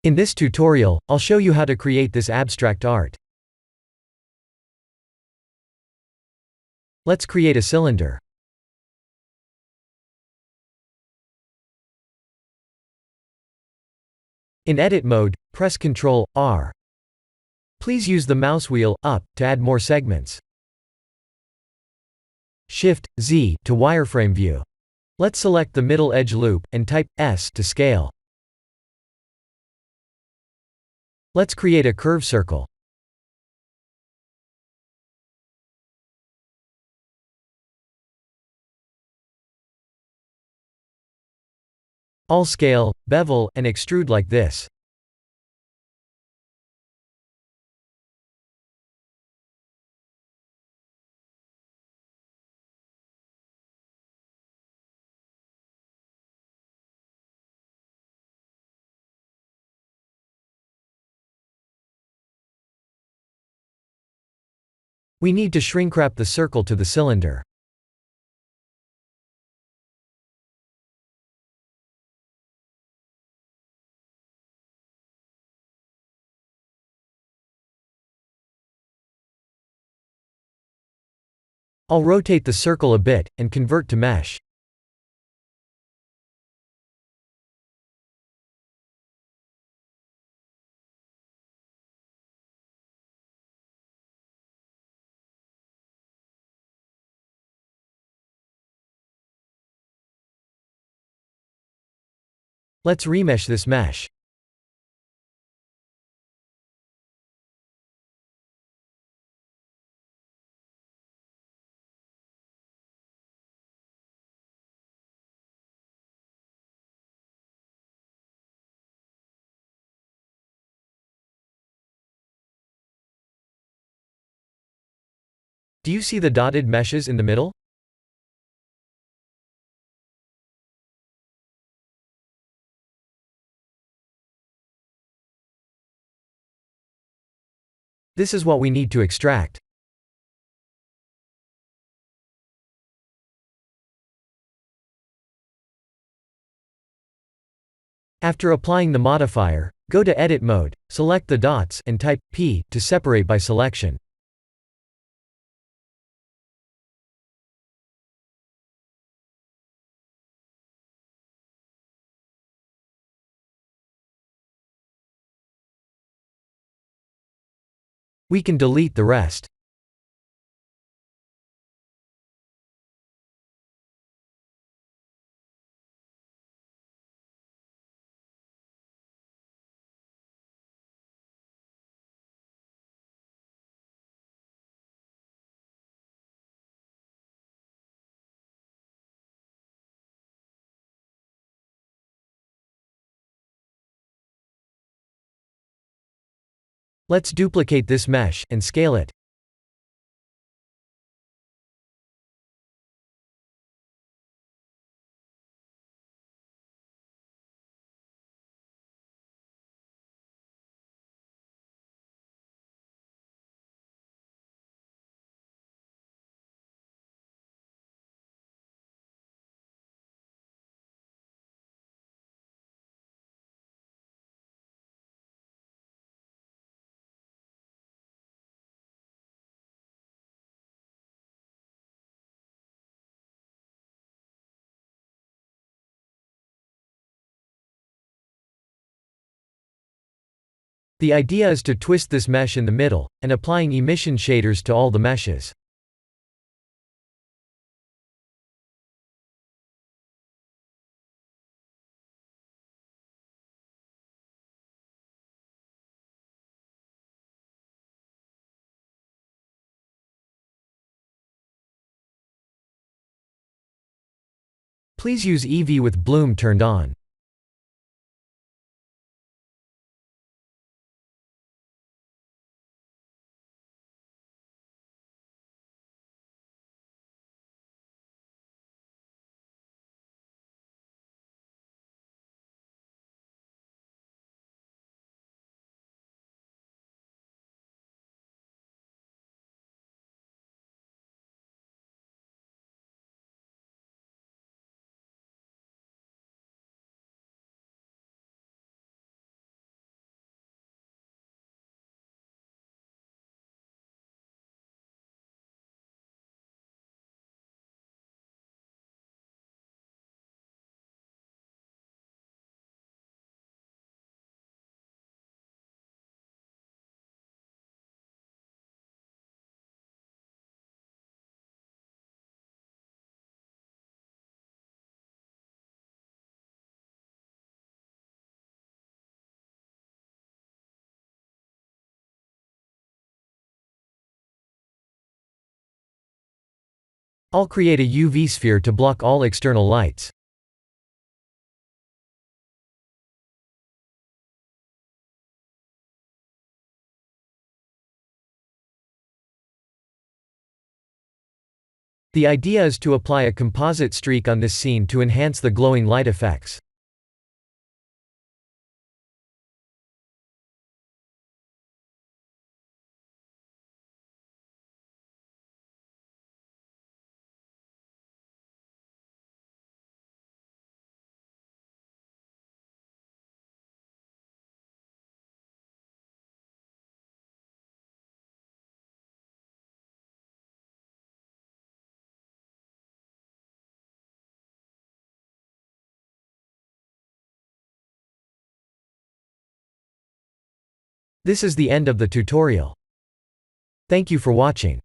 In this tutorial, I'll show you how to create this abstract art. Let's create a cylinder. In edit mode, press Ctrl R. Please use the mouse wheel up to add more segments. Shift Z to wireframe view. Let's select the middle edge loop and type S to scale. Let's create a curve circle. I'll scale, bevel, and extrude like this. We need to shrink wrap the circle to the cylinder. I'll rotate the circle a bit, and convert to mesh. Let's remesh this mesh. Do you see the dotted meshes in the middle? This is what we need to extract. After applying the modifier, go to Edit mode, select the dots, and type P to separate by selection. We can delete the rest. Let's duplicate this mesh and scale it. The idea is to twist this mesh in the middle, and applying emission shaders to all the meshes. Please use Eevee with bloom turned on. I'll create a UV sphere to block all external lights. The idea is to apply a composite streak on this scene to enhance the glowing light effects. This is the end of the tutorial. Thank you for watching.